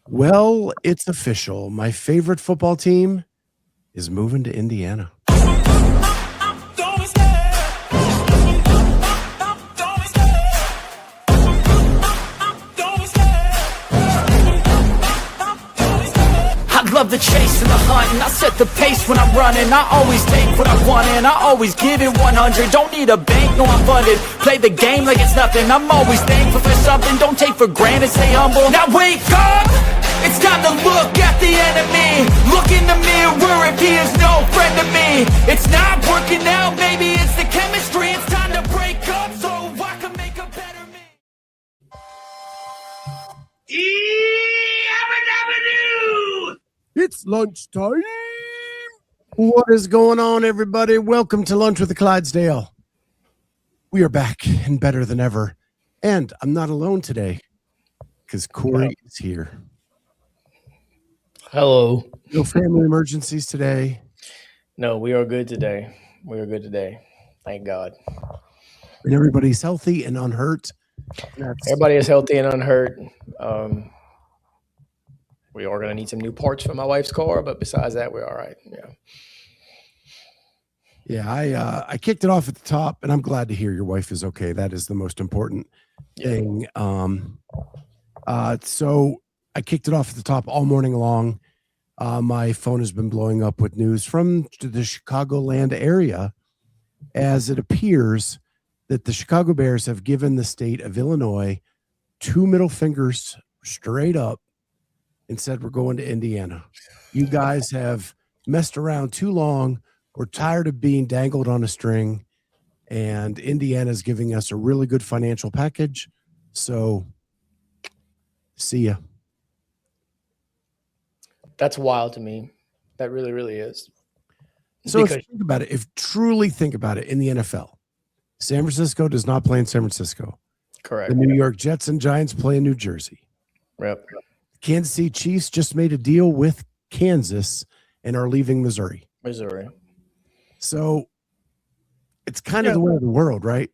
Well, it's official. My favorite football team is moving to Indiana. Love the chase and the hunt, and I set the pace when I'm running. I always take what I want and I always give it 100. Don't need a bank, no I'm funded. Play the game like it's nothing. I'm always thankful for something. Don't take for granted, stay humble. Now wake up! It's time to look at the enemy. Look in the mirror if he is no friend to me. It's not working out, maybe it's the chemistry. It's time to break up so I can make a better me. It's lunchtime. What is going on, everybody? Welcome to Lunch with the Clydesdale. We are back and better than ever. And I'm not alone today because Corey is here. Hello. No family emergencies today. No, we are good today. We are good today. Thank God. And everybody's healthy and unhurt. Everybody is healthy and unhurt. We are going to need some new parts for my wife's car, but besides that, we're all right. Yeah, I kicked it off at the top, and I'm glad to hear your wife is okay. That is the most important thing. So I kicked it off at the top all morning long. My phone has been blowing up with news from the Chicagoland area, as it appears that the Chicago Bears have given the state of Illinois two middle fingers straight up and said, we're going to Indiana. You guys have messed around too long. We're tired of being dangled on a string, and Indiana is giving us a really good financial package. So see ya. That's wild to me. That really, really is. So think about it. Truly think about it in the NFL, San Francisco does not play in San Francisco. Correct. The New York Jets and Giants play in New Jersey. Yep. Kansas City Chiefs just made a deal with Kansas and are leaving Missouri. So it's kind of the way of the world, right?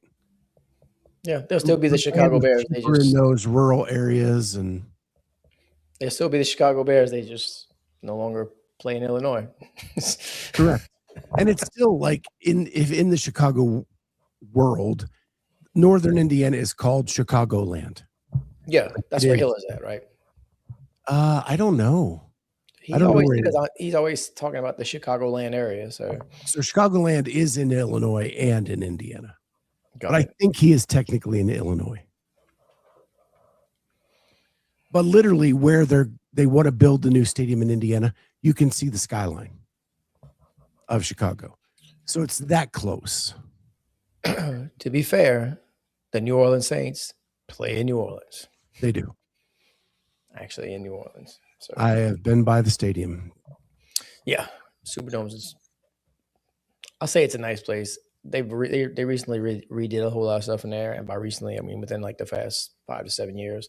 Yeah, they'll still be the Chicago Bears. They just in those rural areas, and they'll still be the Chicago Bears. They just no longer play in Illinois. Correct. And it's still like in the Chicago world, Northern Indiana is called Chicagoland. Yeah, that's where Hill is at, right? I don't know. He's always talking about the Chicagoland area. So Chicagoland is in Illinois and in Indiana. But I think he is technically in Illinois. But literally where they want to build the new stadium in Indiana, you can see the skyline of Chicago. So it's that close. To be fair, the New Orleans Saints play in New Orleans. They do. Actually in New Orleans. So I have been by the stadium. Yeah. Superdomes is, I'll say it's a nice place. They recently redid a whole lot of stuff in there. And by recently, I mean within like the past 5 to 7 years.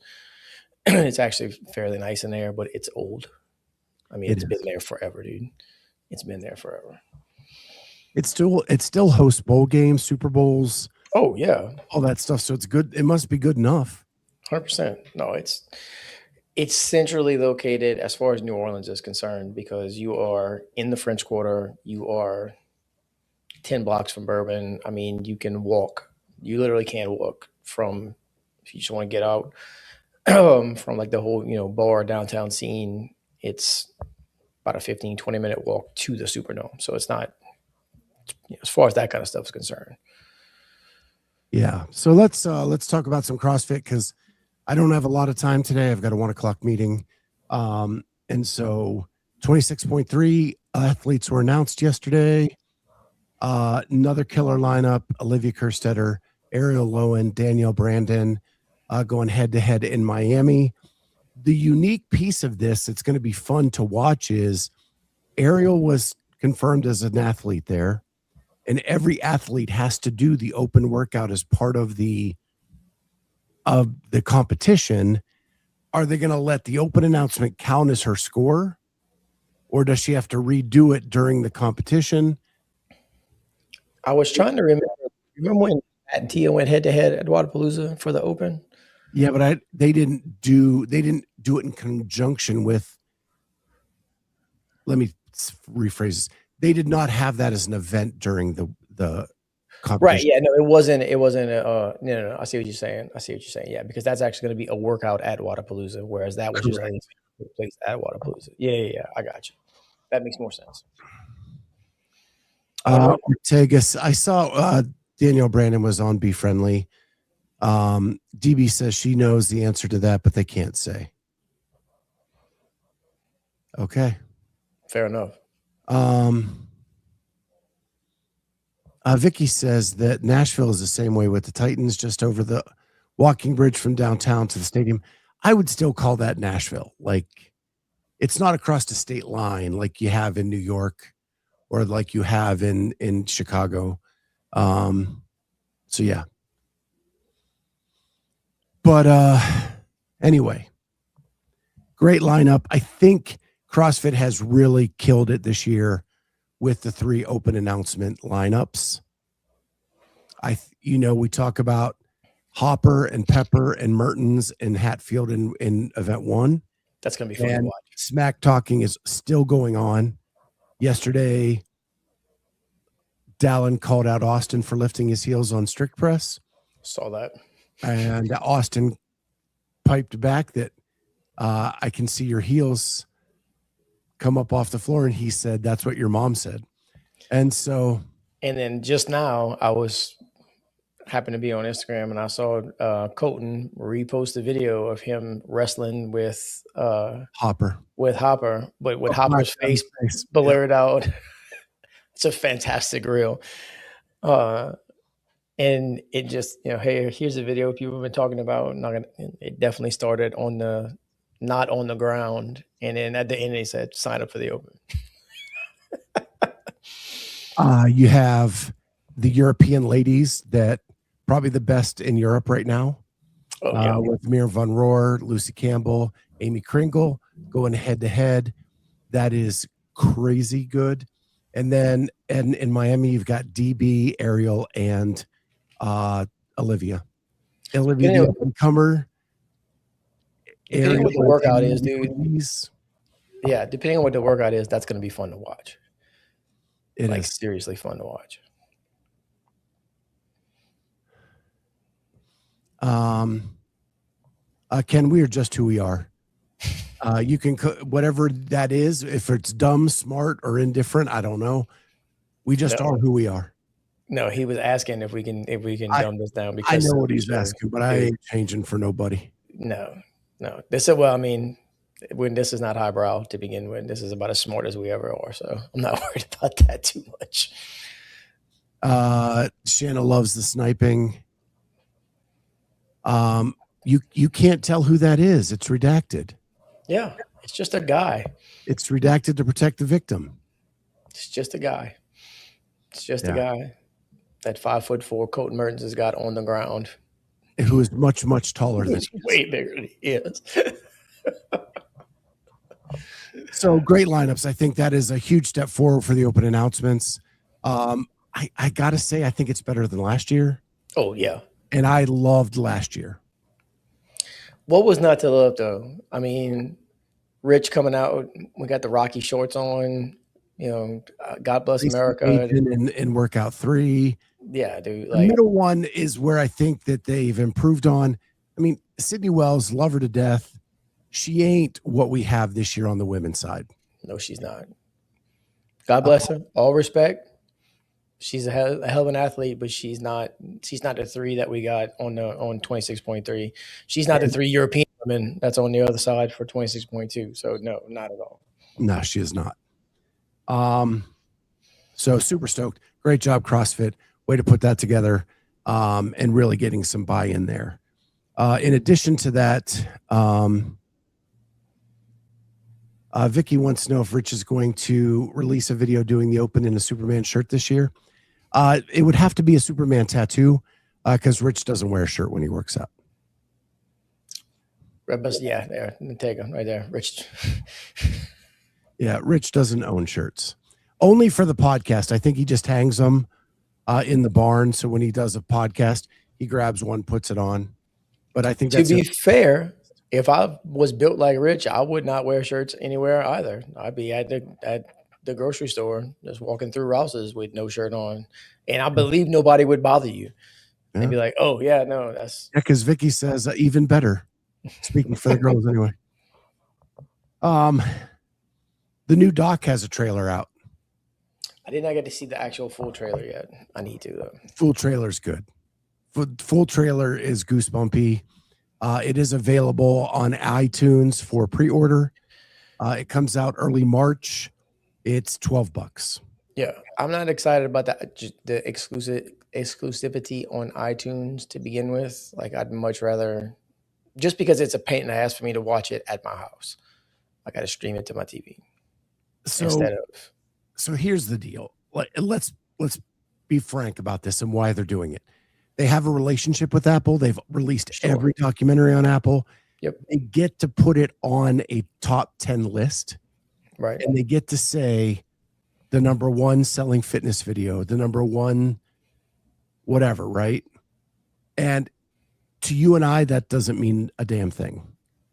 It's actually fairly nice in there, but it's old. I mean, it's been there forever, dude. It's been there forever. It still hosts bowl games, Super Bowls. Oh, yeah. All that stuff. So it's good. It must be good enough. 100%. No, it's centrally located as far as New Orleans is concerned, because you are in the French Quarter. You are 10 blocks from Bourbon. I mean, you can walk. You literally can walk from, if you just want to get out from like the whole, bar downtown scene. It's about a 15, 20-minute walk to the Superdome. So it's not, as far as that kind of stuff is concerned. Yeah. So let's talk about some CrossFit, because I don't have a lot of time today. I've got a 1:00 meeting. And so 26.3 athletes were announced yesterday. Another killer lineup: Olivia Kerstetter, Ariel Lowen, Danielle Brandon, going head to head in Miami. The unique piece of this, it's going to be fun to watch, is Ariel was confirmed as an athlete there, and every athlete has to do the open workout as part of the competition. Are they going to let the open announcement count as her score, or does she have to redo it during the competition? I was trying to remember when Matt and Tia went head to head at Wadapalooza for the open. Yeah, but they didn't do it in conjunction with, let me rephrase this. They did not have that as an event during the competition. Right. Yeah. No, it wasn't. No. I see what you're saying. Yeah, because that's actually going to be a workout at Wodapalooza, whereas that was just a place at Wodapalooza. Yeah. I got you. That makes more sense. Ortegas, I saw Danielle Brandon was on Be Friendly. DB says she knows the answer to that, but they can't say. Okay. Fair enough. Vicky says that Nashville is the same way with the Titans, just over the walking bridge from downtown to the stadium. I would still call that Nashville. Like, it's not across the state line like you have in New York or like you have in Chicago. So yeah. But anyway, great lineup. I think CrossFit has really killed it this year with the 3 open announcement lineups. We talk about Hopper and Pepper and Mertens and Hatfield in event 1. That's going to be fun to watch. Smack talking is still going on. Yesterday, Dallin called out Austin for lifting his heels on strict press. Saw that. And Austin piped back that I can see your heels come up off the floor. And he said, that's what your mom said. And then just now happened to be on Instagram and I saw Colton repost a video of him wrestling with Hopper, but with Hopper's face blurred out. It's a fantastic reel. And it just, hey, here's a video people have been talking about. It definitely started not on the ground. And then at the end, they said, sign up for the open. You have the European ladies that probably the best in Europe right now. With Mir Van Roer, Lucy Campbell, Amy Kringle going head to head. That is crazy good. And then in Miami, you've got DB, Ariel, and Olivia, the up-and-comer. Depending on what the workout is, dude. Yeah, depending on what the workout is, that's going to be fun to watch. It is seriously fun to watch. Ken, we are just who we are. You can whatever that is, if it's dumb, smart, or indifferent, I don't know. We just are who we are. No, he was asking if we can dumb this down because I know what he's asking, but I ain't changing for nobody. No. This is not highbrow to begin with. This is about as smart as we ever are. So I'm not worried about that too much. Shanna loves the sniping. You can't tell who that is. It's redacted. Yeah, it's just a guy. It's redacted to protect the victim. It's just a guy. A guy that 5'4" Colton Mertens has got on the ground. Who is much, much taller than he is. Way bigger than he is. So great lineups. I think that is a huge step forward for the open announcements. I got to say, I think it's better than last year. Oh, yeah. And I loved last year. What was not to love, though? I mean, Rich coming out. We got the Rocky shorts on. God bless America. In workout 3. Yeah, dude. The middle one is where I think that they've improved on. I mean, Sydney Wells, love her to death. She ain't what we have this year on the women's side. No, she's not. God bless her. All respect. She's a hell of an athlete, but she's not the 3 that we got on 26.3. She's not the 3 European women that's on the other side for 26.2. So no, not at all. No, she is not. So super stoked. Great job, CrossFit. Way to put that together, and really getting some buy-in there. In addition to that, Vicky wants to know if Rich is going to release a video doing the open in a Superman shirt this year. It would have to be a Superman tattoo because Rich doesn't wear a shirt when he works out. Yeah, there. Take him right there, Rich. Yeah, Rich doesn't own shirts. Only for the podcast. I think he just hangs them in the barn. So when he does a podcast, he grabs one, puts it on. But I think that's to be fair, If I was built like Rich, I would not wear shirts anywhere either. I'd be at the grocery store, just walking through Rouse's with no shirt on, and I believe nobody would bother you. They'd be like, "Oh yeah, no, that's." Yeah, because Vicky says even better. Speaking for the girls, anyway. The new doc has a trailer out. I did not get to see the actual full trailer yet. I need to though. Full trailer's good. Full trailer is goosebumpy. It is available on iTunes for pre-order. It comes out early March. It's $12. Yeah, I'm not excited about that. The exclusivity on iTunes to begin with. Like, I'd much rather, just because it's a pain in the ass for me to watch it at my house. I got to stream it to my TV instead of. So here's the deal. Let's be frank about this and why they're doing it. They have a relationship with Apple. They've released every documentary on Apple. Yep. They get to put it on a top 10 list. Right. And they get to say the #1 selling fitness video, the #1 whatever, right? And to you and I, that doesn't mean a damn thing.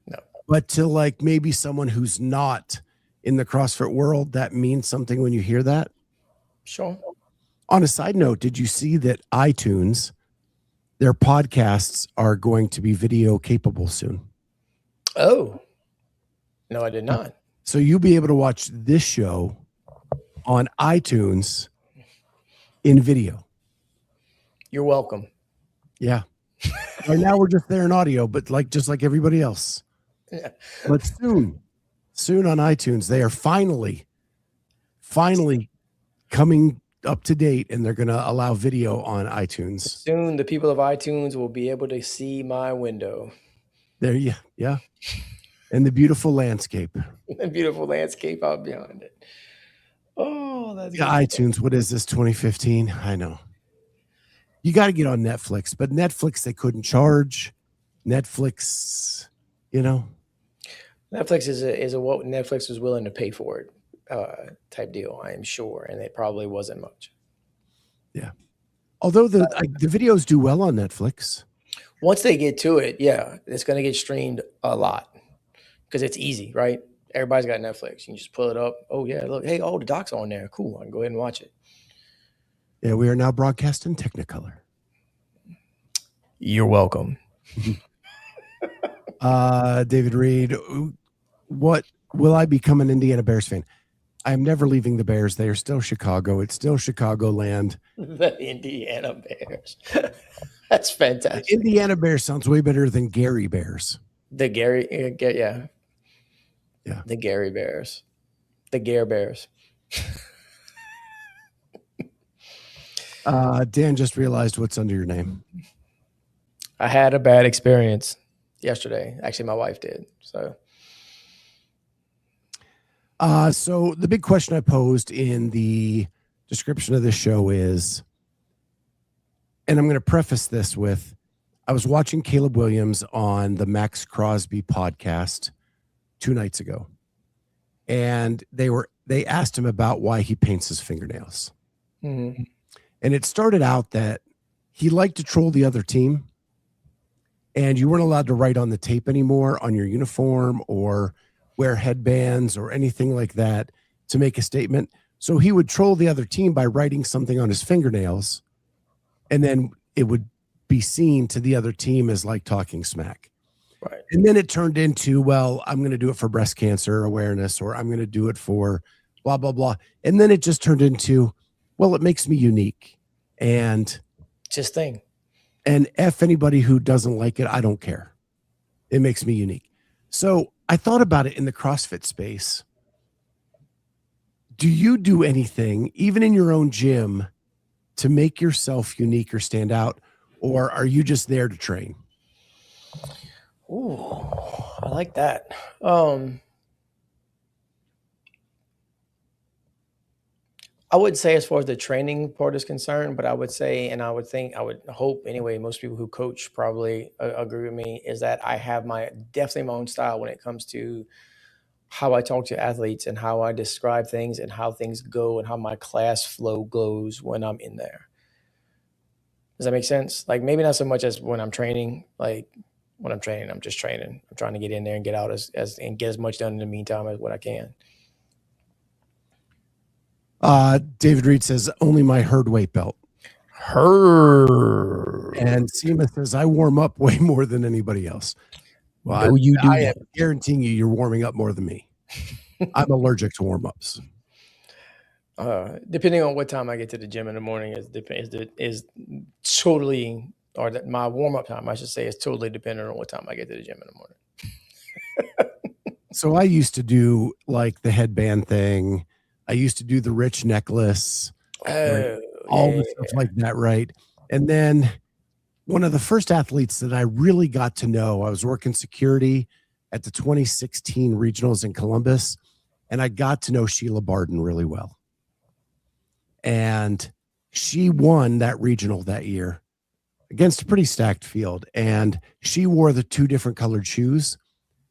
No. But to like maybe someone who's not in the CrossFit world, that means something when you hear that. Sure. On a side note, did you see that iTunes, their podcasts are going to be video capable soon? Oh, no, I did not. So you'll be able to watch this show on iTunes in video. You're welcome. Yeah. Right now we're just there in audio, but just like everybody else. Yeah. But soon on iTunes, they are finally coming up to date, and they're going to allow video on iTunes. Soon the people of iTunes will be able to see my window. There, yeah. And the beautiful landscape. The beautiful landscape out behind it. Oh, that's good. iTunes, what is this, 2015? I know. You got to get on Netflix, but Netflix, they couldn't charge. Netflix, Netflix is a what Netflix was willing to pay for it type deal, I am sure, and it probably wasn't much. Yeah. Although the videos do well on Netflix. Once they get to it, yeah, it's going to get streamed a lot because it's easy, right? Everybody's got Netflix. You can just pull it up. Oh, yeah, look. Hey, the doc's on there. Cool. I can go ahead and watch it. Yeah, we are now broadcast in Technicolor. You're welcome. David Reed, what will I become an Indiana Bears fan? I'm never leaving the Bears. They are still Chicago. It's still Chicagoland. The Indiana Bears. That's fantastic. The Indiana Bears sounds way better than Gary Bears. The Gary, yeah. Yeah. The Gary Bears. The Gare Bears. Dan just realized what's under your name. I had a bad experience yesterday. Actually, my wife did. So the big question I posed in the description of this show is, and I'm going to preface this with, I was watching Caleb Williams on the Max Crosby podcast 2 nights ago, and they asked him about why he paints his fingernails. Mm-hmm. And it started out that he liked to troll the other team, and you weren't allowed to write on the tape anymore on your uniform or wear headbands or anything like that to make a statement. So he would troll the other team by writing something on his fingernails, and then it would be seen to the other team as like talking smack. Right. And then it turned into, well, I'm going to do it for breast cancer awareness, or I'm going to do it for blah, blah, blah. And then it just turned into, well, it makes me unique. And just thing. And F anybody who doesn't like it, I don't care. It makes me unique. So I thought about it in the CrossFit space. Do you do anything, even in your own gym, to make yourself unique or stand out? Or are you just there to train? Ooh, I like that. I would say as far as the training part is concerned, but I would say, and I would hope anyway, most people who coach probably agree with me, is that I have definitely my own style when it comes to how I talk to athletes and how I describe things and how things go and how my class flow goes when I'm in there. Does that make sense? Like maybe not so much as when I'm training, like when I'm training. I'm just training. I'm trying to get in there and get out and get as much done in the meantime as what I can. David Reed says only my herd weight belt. And Seema says I warm up way more than anybody else. Well, No, you do I not. am guaranteeing you're warming up more than me. I'm allergic to warm ups. Depending on what time I get to the gym in the morning is totally, or that my warm up time, I should say, is totally dependent on what time I get to the gym in the morning. So I used to do like the headband thing. I used to do the rich necklace, all the stuff like that, right? And then one of the first athletes that I really got to know, I was working security at the 2016 regionals in Columbus, and I got to know Sheila Barden really well. And she won that regional that year against a pretty stacked field. And she wore the 2 different colored shoes.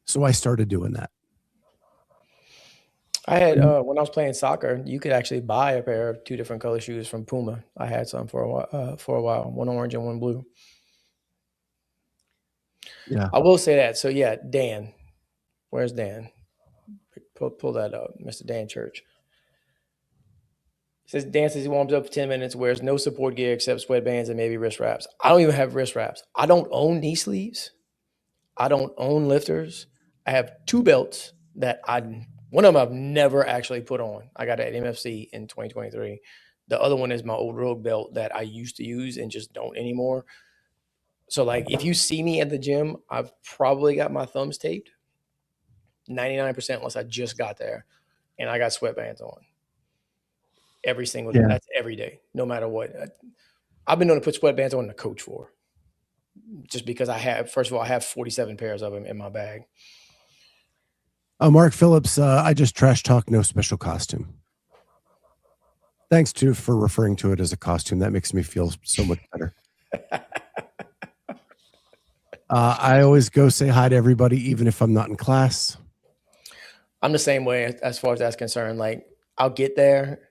So I started doing that. I had, when I was playing soccer, you could actually buy a pair of 2 different color shoes from Puma. I had some for a while, one orange and one blue. Yeah. I will say that. So yeah, Dan, where's Dan? Pull that up, Mr. Dan Church. Says Dan says he warms up for 10 minutes, wears no support gear except sweatbands and maybe wrist wraps. I don't even have wrist wraps. I don't own knee sleeves. I don't own lifters. I have 2 belts that one of them I've never actually put on. I got at MFC in 2023. The other one is my old Rogue belt that I used to use and just don't anymore. So like if you see me at the gym, I've probably got my thumbs taped 99% unless I just got there, and I got sweatbands on every single day. That's every day, no matter what. I've been known to put sweatbands on the coach for, just because I have 47 pairs of them in my bag. Mark Phillips, I just trash talk, no special costume. Thanks for referring to it as a costume. That makes me feel so much better. I always go say hi to everybody, even if I'm not in class. I'm the same way as far as that's concerned. Like I'll get there,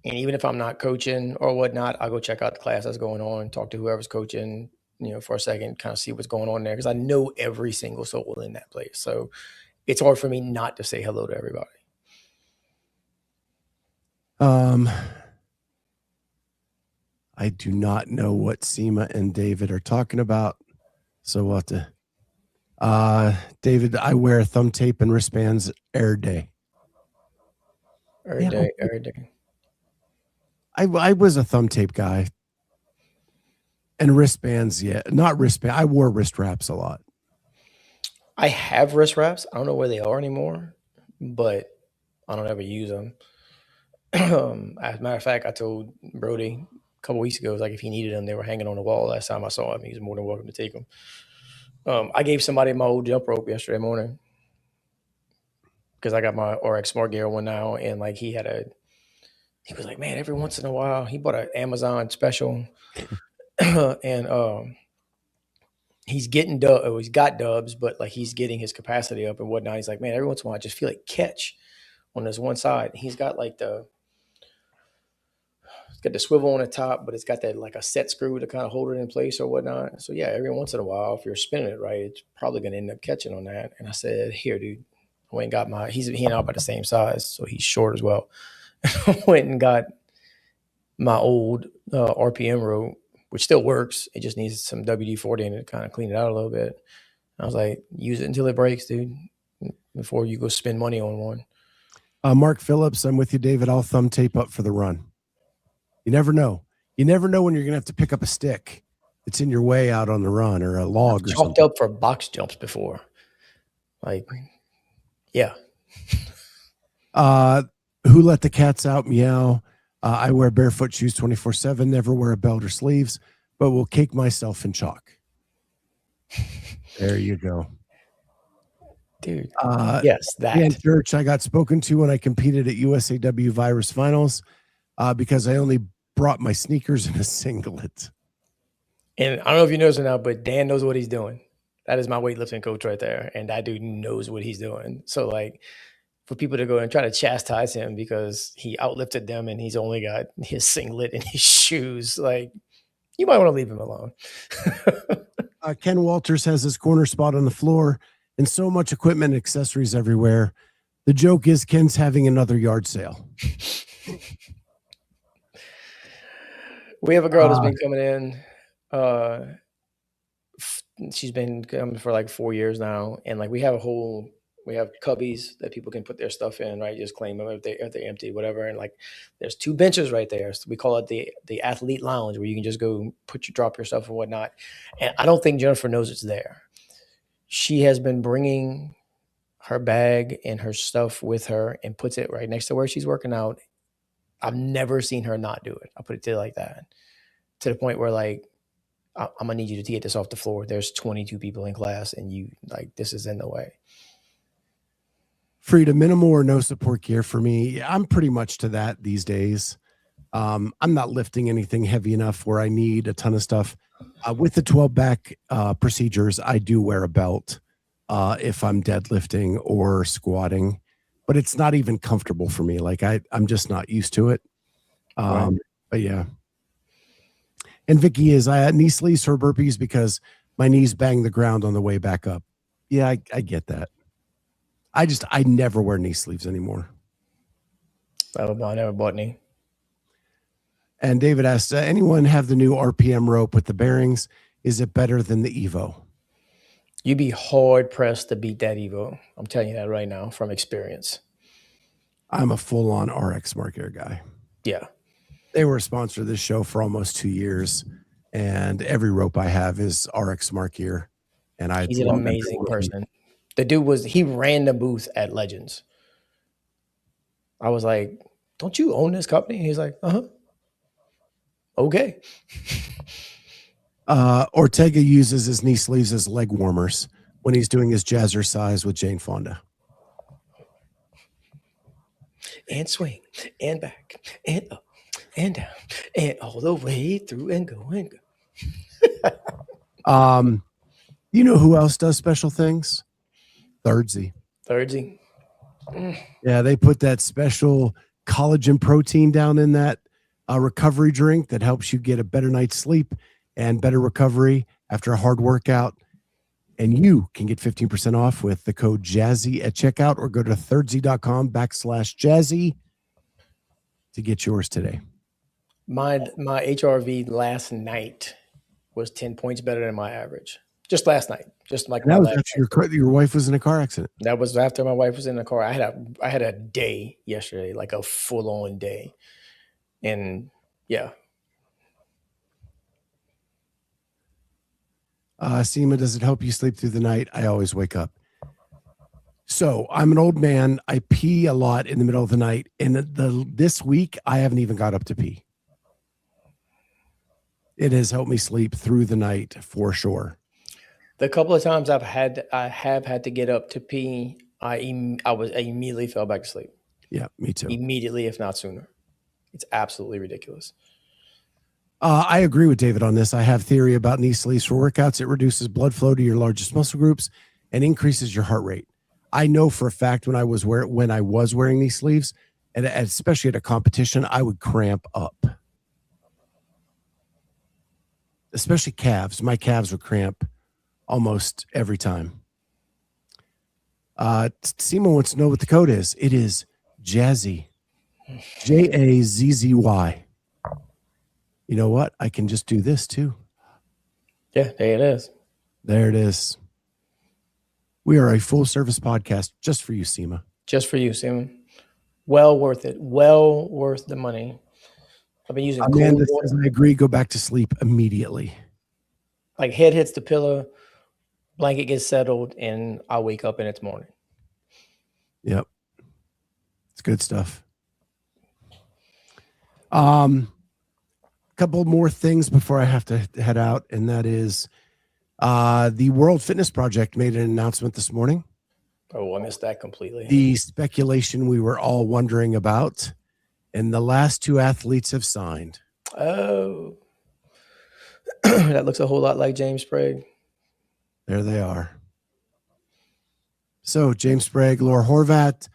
and even if I'm not coaching or whatnot, I'll go check out the class that's going on, talk to whoever's coaching, for a second, kind of see what's going on there, because I know every single soul in that place. So it's hard for me not to say hello to everybody. I do not know what Seema and David are talking about, so we'll have to. David, I wear thumb tape and wristbands every day. Every day. I was a thumb tape guy. And wristbands, not wristband. I wore wrist wraps a lot. I have wrist wraps. I don't know where they are anymore, but I don't ever use them. As a matter of fact, I told Brody a couple weeks ago, like if he needed them, they were hanging on the wall last time I saw him. He was more than welcome to take them. I gave somebody my old jump rope yesterday morning because I got my RX Smart Gear one now, and like he was like, man, every once in a while, he bought an Amazon special. And he's getting he's got dubs, but like he's getting his capacity up and whatnot. He's like, man, every once in a while I just feel like catch on this one side. He's got like it's got the swivel on the top, but it's got that like a set screw to kind of hold it in place or whatnot. So yeah, every once in a while, if you're spinning it right, it's probably gonna end up catching on that. And I said, here, dude, I went and got he and I about the same size, so he's short as well. I went and got my old RPM rope, which still works. It just needs some WD-40 in it to kind of clean it out a little bit. I was like, use it until it breaks, dude, before you go spend money on one. Mark Phillips, I'm with you, David. I'll thumb tape up for the run. You never know. You never know when you're going to have to pick up a stick that's in your way out on the run, or a log or something. Chalked up for box jumps before. Like, yeah. Who let the cats out? Meow. I wear barefoot shoes 24/7, never wear a belt or sleeves, but will cake myself in chalk. There you go. Dude, yes, that. In church, I got spoken to when I competed at USAW Virus Finals because I only brought my sneakers and a singlet. And I don't know if you notice or not, but Dan knows what he's doing. That is my weightlifting coach right there. And that dude knows what he's doing. So like, for people to go and try to chastise him because he outlifted them and he's only got his singlet and his shoes, like, you might want to leave him alone. Ken Walters has his corner spot on the floor and so much equipment and accessories everywhere. The joke is Ken's having another yard sale. We have a girl that's been coming in. She's been coming for like 4 years now, and like we have cubbies that people can put their stuff in, right? Just claim them if they're empty, whatever. And like, there's 2 benches right there. So we call it the athlete lounge, where you can just go drop your stuff and whatnot. And I don't think Jennifer knows it's there. She has been bringing her bag and her stuff with her and puts it right next to where she's working out. I've never seen her not do it. I'll put it to you like that. To the point where like, I'm gonna need you to get this off the floor. There's 22 people in class, and you like, this is in the way. Frida, minimal or no support gear for me. I'm pretty much to that these days. I'm not lifting anything heavy enough where I need a ton of stuff. With the 12 back procedures, I do wear a belt if I'm deadlifting or squatting, but it's not even comfortable for me. Like I'm just not used to it. Right. But yeah. And Vicky I had knee sleeves for burpees because my knees bang the ground on the way back up. Yeah, I get that. I never wear knee sleeves anymore. I never bought any. And David asked, anyone have the new RPM rope with the bearings? Is it better than the Evo? You'd be hard pressed to beat that Evo. I'm telling you that right now from experience. I'm a full-on RX Smart Gear guy. Yeah. They were a sponsor of this show for almost 2 years, and every rope I have is RX Smart Gear. And he's an amazing person. The dude he ran the booth at Legends. I was like, don't you own this company? He's like, okay. Ortega uses his knee sleeves as leg warmers when he's doing his jazzercise with Jane Fonda. And swing, and back, and up, and down, and all the way through, and go, and go. You know who else does special things? Thirdzy. Yeah, they put that special collagen protein down in that recovery drink that helps you get a better night's sleep and better recovery after a hard workout. And you can get 15% off with the code Jazzy at checkout, or go to thirdzy.com/Jazzy to get yours today. My HRV last night was 10 points better than my average. Just last night. Just like that was after your wife was in a car accident. That was after my wife was in the car. I had a day yesterday, like a full-on day. And yeah. Seema, does it help you sleep through the night? I always wake up. So I'm an old man. I pee a lot in the middle of the night. And this week, I haven't even got up to pee. It has helped me sleep through the night for sure. The couple of times I have had to get up to pee, I immediately fell back to sleep. Yeah, me too. Immediately, if not sooner. It's absolutely ridiculous. I agree with David on this. I have theory about knee sleeves for workouts. It reduces blood flow to your largest muscle groups and increases your heart rate. I know for a fact when I was wearing knee sleeves, and especially at a competition, I would cramp up. Especially calves. My calves would cramp almost every time. Seema wants to know what the code is. It is Jazzy. Jazzy. You know what? I can just do this too. Yeah, there it is. There it is. We are a full service podcast just for you, Seema. Just for you, Seema. Well worth it. Well worth the money. I've been using Amanda says, I agree. Go back to sleep immediately. Like head hits the pillow, blanket gets settled, and I wake up and it's morning. Yep. It's good stuff. Couple more things before I have to head out, and that is the World Fitness Project made an announcement this morning. Oh, I missed that completely. The speculation we were all wondering about, and the last 2 athletes have signed. Oh, that looks a whole lot like James Sprague. There they are. So James Sprague, Laura Horvath,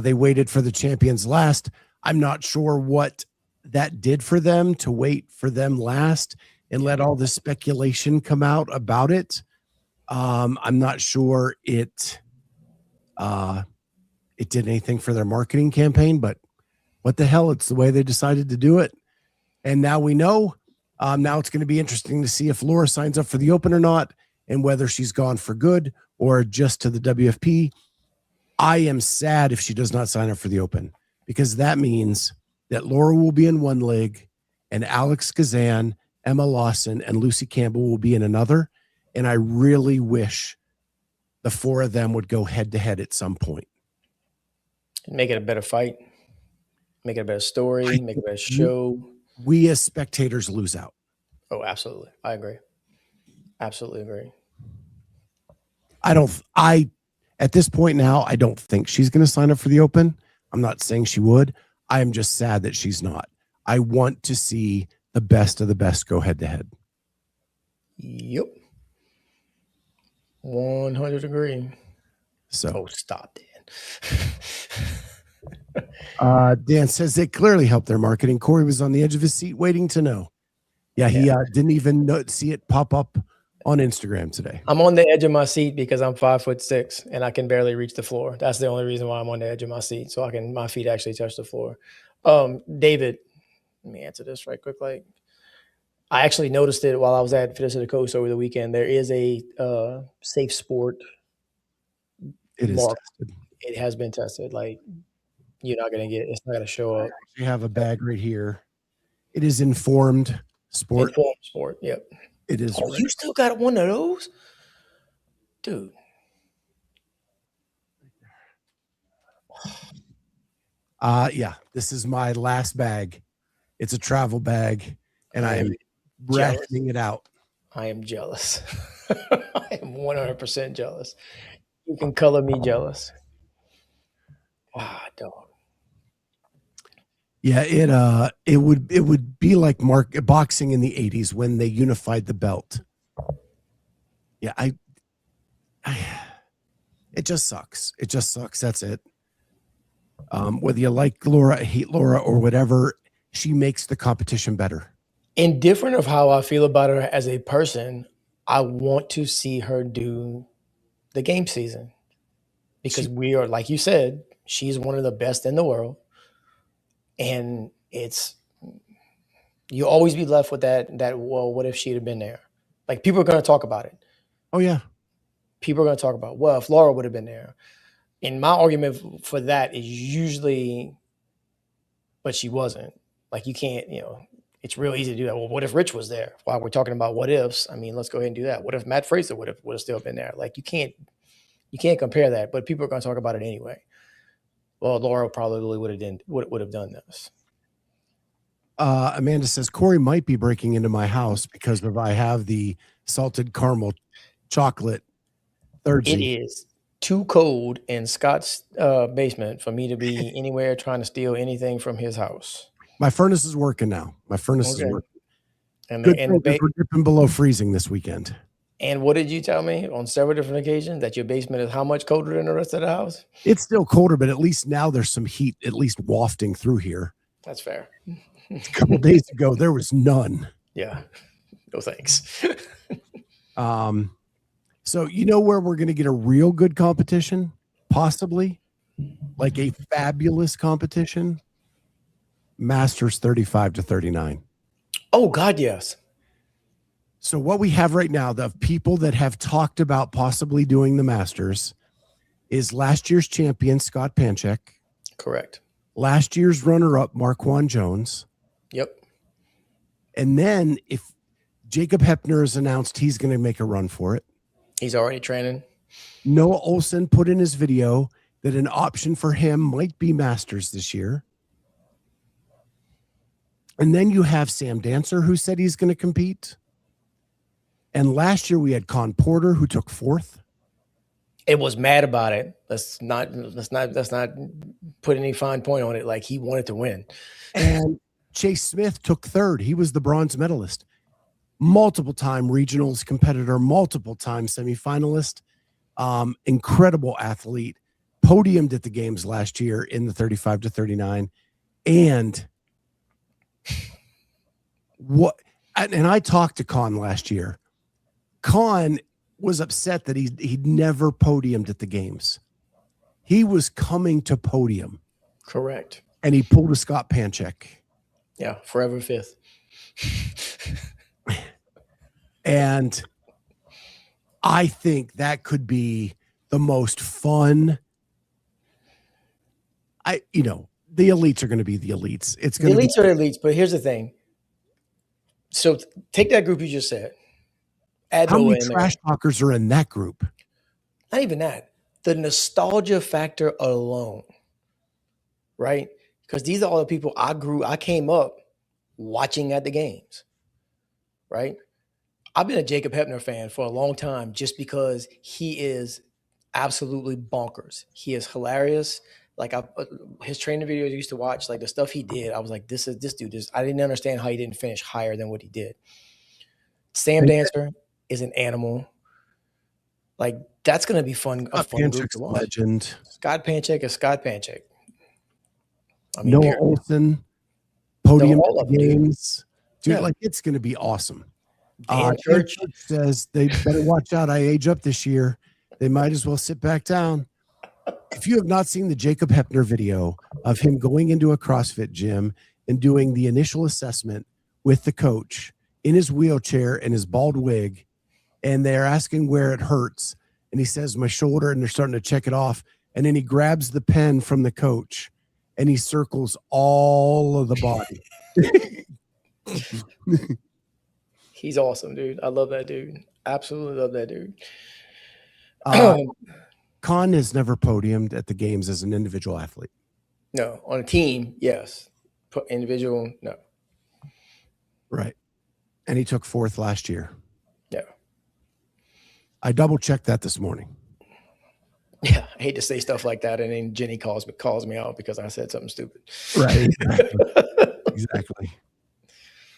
they waited for the champions last. I'm not sure what that did for them to wait for them last. and let all this speculation come out about it. I'm not sure it did anything for their marketing campaign, but what the hell? It's the way they decided to do it. And now we know. Now it's going to be interesting to see if Laura signs up for the Open or not, and whether she's gone for good or just to the WFP. I am sad if she does not sign up for the Open, because that means that Laura will be in one league and Alex Kazan, Emma Lawson, and Lucy Campbell will be in another. And I really wish the four of them would go head to head at some point. Make it a better fight. Make it a better story. Make it a better show. We as spectators lose out. Oh, absolutely. I agree. Absolutely agree. At this point now, I don't think she's going to sign up for the Open. I'm not saying she would. I am just sad that she's not. I want to see the best of the best go head to head. Yep. 100 agree. So, stop, Dan. Dan says they clearly helped their marketing. Corey was on the edge of his seat waiting to know. Yeah, he didn't even see it pop up on Instagram today. I'm on the edge of my seat because I'm 5'6" and I can barely reach the floor. That's the only reason why I'm on the edge of my seat, so my feet actually touch the floor. David, let me answer this right quick. Like, I actually noticed it while I was at Fittest of the Coast over the weekend. There is a safe sport. It is tested. It has been tested. Like, you're not gonna get. It's not gonna show up. You have a bag right here. It is informed sport. Informed sport. Yep. It is. Oh, you still got one of those, dude? Yeah. This is my last bag. It's a travel bag, and I am rationing it out. I am jealous. I am 100% jealous. You can color me jealous. Dog. Yeah, it would be like boxing in the 80s when they unified the belt. Yeah, it just sucks. It just sucks. That's it. Whether you like Laura, hate Laura, or whatever, she makes the competition better. Indifferent of how I feel about her as a person, I want to see her do the game season, because we are, like you said, she's one of the best in the world. And you always be left with that, well, what if she'd have been there? Like, people are going to talk about it. Oh, yeah. People are going to talk about, well, if Laura would have been there. And my argument for that is usually, but she wasn't. Like, you can't, it's real easy to do that. Well, what if Rich was there? While we're talking about what ifs, I mean, let's go ahead and do that. What if Matt Fraser would have still been there? Like, you can't compare that, but people are going to talk about it anyway. Well, Laura probably would have done this. Amanda says Corey might be breaking into my house because I have the salted caramel chocolate Thirdzy. It is too cold in Scott's basement for me to be anywhere trying to steal anything from his house. My furnace is working now. Is working. And we're dipping below freezing this weekend. And what did you tell me on several different occasions? That your basement is how much colder than the rest of the house? It's still colder, but at least now there's some heat at least wafting through here. That's fair. A couple of days ago, there was none. Yeah. No thanks. So you know where we're going to get a real good competition? Possibly. Like a fabulous competition? Masters 35 to 39. Oh, God, yes. So what we have right now, the people that have talked about possibly doing the Masters, is last year's champion, Scott Panchek. Correct. Last year's runner-up, Marquand Jones. Yep. And then if Jacob Hepner has announced he's going to make a run for it. He's already training. Noah Olson put in his video that an option for him might be Masters this year. And then you have Sam Dancer, who said he's going to compete. And last year we had Con Porter, who took fourth. It was mad about it. Let's not put any fine point on it. Like, he wanted to win. And Chase Smith took third. He was the bronze medalist, multiple time regionals competitor, multiple time semifinalist, incredible athlete, podiumed at the games last year in the 35 to 39. And And I talked to Con last year. Con was upset that he'd never podiumed at the games. He was coming to podium. Correct. And he pulled a Scott Panchek. Yeah, forever fifth. And I think that could be the most fun. The elites are going to be the elites. It's going The elites are elites, but here's the thing. So take that group you just said. Add how Noah many in trash there. talkers are in that group? Not even that. The nostalgia factor alone, right? Because these are all the people I came up watching at the games, right? I've been a Jacob Hepner fan for a long time just because he is absolutely bonkers. He is hilarious. Like his training videos I used to watch, like the stuff he did, I was like, this dude. I didn't understand how he didn't finish higher than what he did. Sam Dancer is an animal. Like that's going to be fun. A fun group to watch. Legend. Scott Panchek is Scott Panchek. I mean, Noah Olson, podium all at the games. Dude, like it's going to be awesome. Church says they better watch out. I age up this year. They might as well sit back down. If you have not seen the Jacob Hepner video of him going into a CrossFit gym and doing the initial assessment with the coach in his wheelchair and his bald wig, and they're asking where it hurts, and he says, my shoulder, and they're starting to check it off, and then he grabs the pen from the coach, and he circles all of the body. He's awesome, dude. I love that dude. Absolutely love that dude. Con has never podiumed at the games as an individual athlete. No, on a team, yes. Individual, no. Right. And he took 4th last year. Yeah. I double checked that this morning. Yeah, I hate to say stuff like that, and then Jenny calls me out because I said something stupid. Right. Exactly.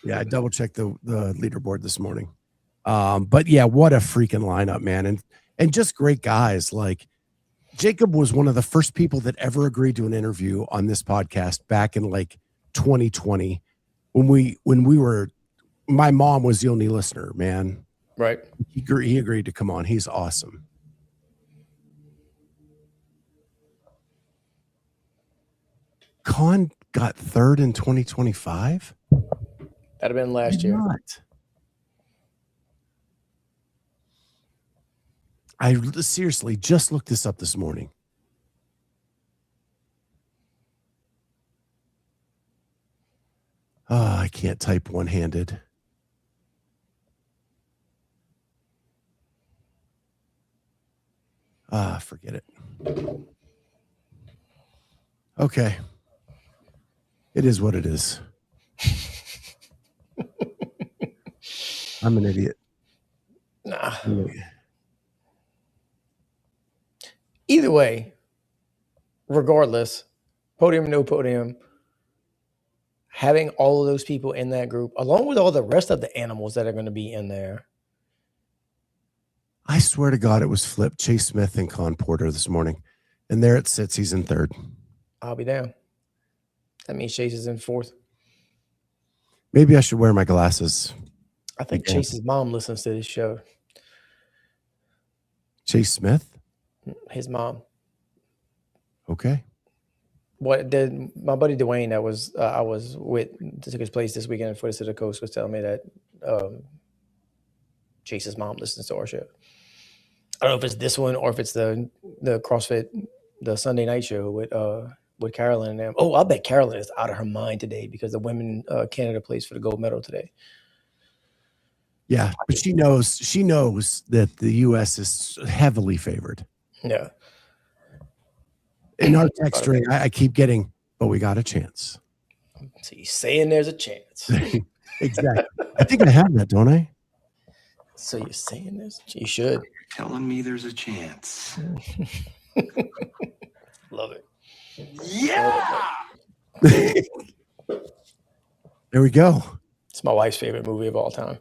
Yeah, I double checked the leaderboard this morning. But yeah, what a freaking lineup, man. And just great guys. Like Jacob was one of the first people that ever agreed to an interview on this podcast back in like 2020 when we were, my mom was the only listener, man. Right. He agreed to come on. He's awesome. Con got 3rd in 2025. That'd have been last year. I seriously just looked this up this morning. I can't type one-handed. Forget it. Okay. It is what it is. I'm an idiot. Nah. Either way, regardless, podium, no podium, having all of those people in that group, along with all the rest of the animals that are going to be in there. I swear to God, it was flipped. Chase Smith and Con Porter this morning. And there it sits. He's in 3rd. I'll be down. That means Chase is in 4th. Maybe I should wear my glasses. I think Chase's mom listens to this show. Chase Smith? His mom. Okay. My buddy Dwayne that was I was with took his place this weekend for the coast was telling me that Chase's mom listens to our show. I don't know if it's this one or if it's the CrossFit, the Sunday night show with Carolyn and them. Oh, I bet Carolyn is out of her mind today because the women Canada plays for the gold medal today. Yeah, but she knows that the U.S. is heavily favored. Yeah. In our text string, I keep getting, but we got a chance. So you're saying there's a chance. Exactly. I think I have that, don't I? So you're saying this? You should. You're telling me there's a chance. Love it. Yeah. There we go. It's my wife's favorite movie of all time.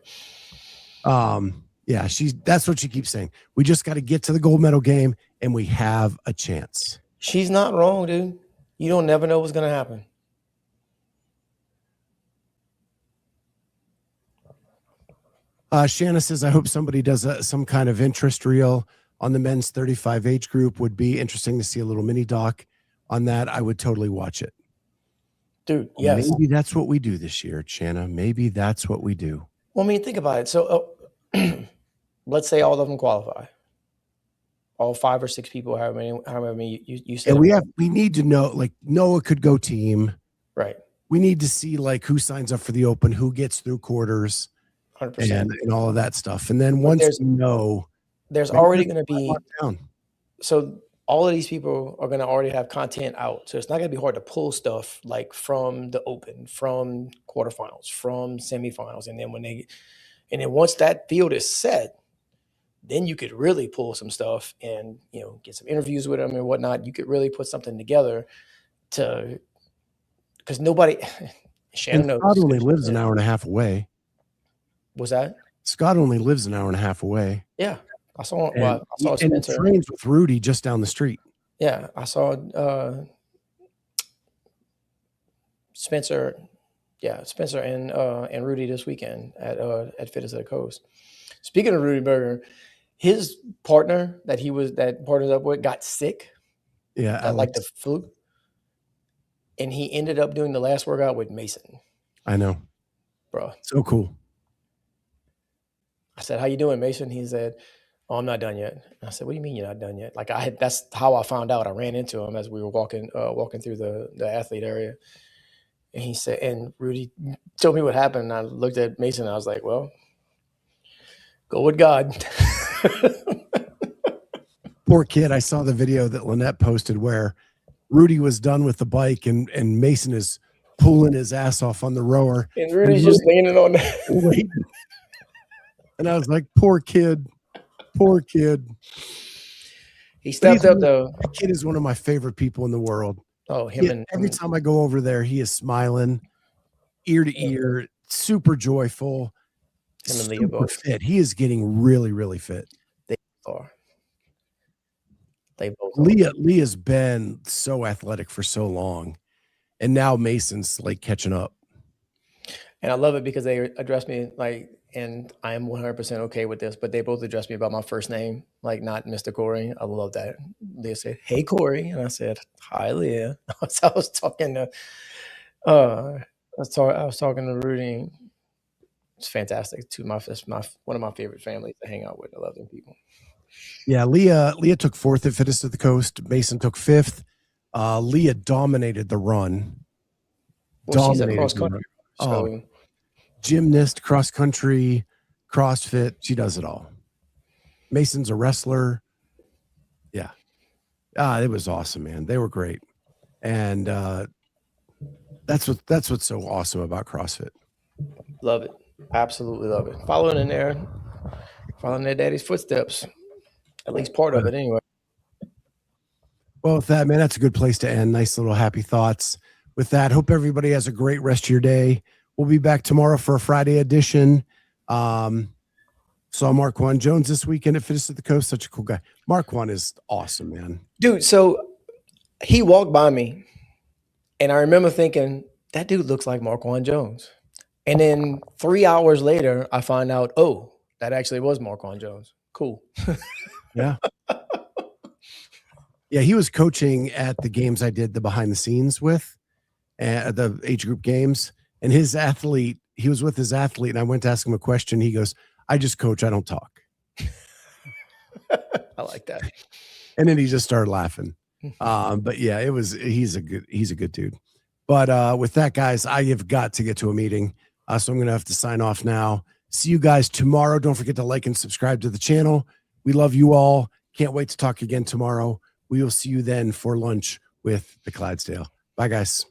Yeah, that's what she keeps saying. We just got to get to the gold medal game and we have a chance. She's not wrong, dude. You don't never know what's going to happen. Shanna says, I hope somebody does some kind of interest reel on the men's 35 age group. Would be interesting to see a little mini doc on that. I would totally watch it. Dude, yes. Maybe that's what we do this year, Shanna. Maybe that's what we do. Well, I mean, think about it. So let's say all of them qualify. All 5 or 6 people, however many you said. And we need to know, like, Noah could go team. Right. We need to see like who signs up for the open, who gets through quarters, 100%. and all of that stuff. And then once we know, there's already going to be down. So all of these people are going to already have content out. So it's not going to be hard to pull stuff like from the open, from quarterfinals, from semifinals. And then once that field is set, then you could really pull some stuff and, get some interviews with them and whatnot. You could really put something together because nobody, Shannon knows. Scott only lives an hour and a half away. Was that? Scott only lives an hour and a half away. Yeah. I saw and Spencer. trains with Rudy just down the street. Yeah. I saw Spencer. Yeah, Spencer and Rudy this weekend at Fittest of the Coast. Speaking of Rudy Berger, his partner that partners up with got sick. Yeah, like the flu, and he ended up doing the last workout with Mason. I know, bro. So cool. I said, "How you doing, Mason?" He said, "Oh, I'm not done yet." I said, "What do you mean you're not done yet?" That's how I found out. I ran into him as we were walking through the athlete area. And he said, and Rudy told me what happened. And I looked at Mason and I was like, well, go with God. Poor kid. I saw the video that Lynette posted where Rudy was done with the bike and Mason is pulling his ass off on the rower. And Rudy's just leaning on that. And I was like, poor kid. Poor kid. He stepped up though. That kid is one of my favorite people in the world. Oh, every time I go over there, he is smiling, ear to ear, super joyful, super fit. He is getting really, really fit. They are. They both. Leah's been so athletic for so long, and now Mason's like catching up. And I love it because they address me like, and I am 100% okay with this, but they both addressed me about my first name, like not Mr. Corey. I love that. Leah said, "Hey, Corey." And I said, "Hi, Leah." I was talking to Rudy. It's fantastic. One of my favorite families to hang out with. I love them people. Yeah, Leah took 4th at Fittest of the Coast. Mason took 5th. Leah dominated the run. Well, she's a cross country. So gymnast, cross country, CrossFit. She does it all. Mason's a wrestler. Yeah. It was awesome, man. They were great. And that's what's so awesome about CrossFit. Love it. Absolutely love it. Following their daddy's footsteps. At least part of it anyway. Well, with that, man, that's a good place to end. Nice little happy thoughts. With that, hope everybody has a great rest of your day. We'll be back tomorrow for a Friday edition. Saw Marquand Jones this weekend at Fittest of the Coast. Such a cool guy. Marquand is awesome, man. Dude, so he walked by me, and I remember thinking, that dude looks like Marquand Jones. And then 3 hours later, I find out, oh, that actually was Marquand Jones. Cool. Yeah. Yeah, he was coaching at the games I did the behind the scenes with, at the age group games. And his athlete, he was with his athlete, and I went to ask him a question. He goes, "I just coach, I don't talk." I like that. And then he just started laughing. But yeah, he's a good dude. But with that, guys, I have got to get to a meeting. So I'm going to have to sign off now. See you guys tomorrow. Don't forget to like and subscribe to the channel. We love you all. Can't wait to talk again tomorrow. We will see you then for lunch with the Clydesdale. Bye, guys.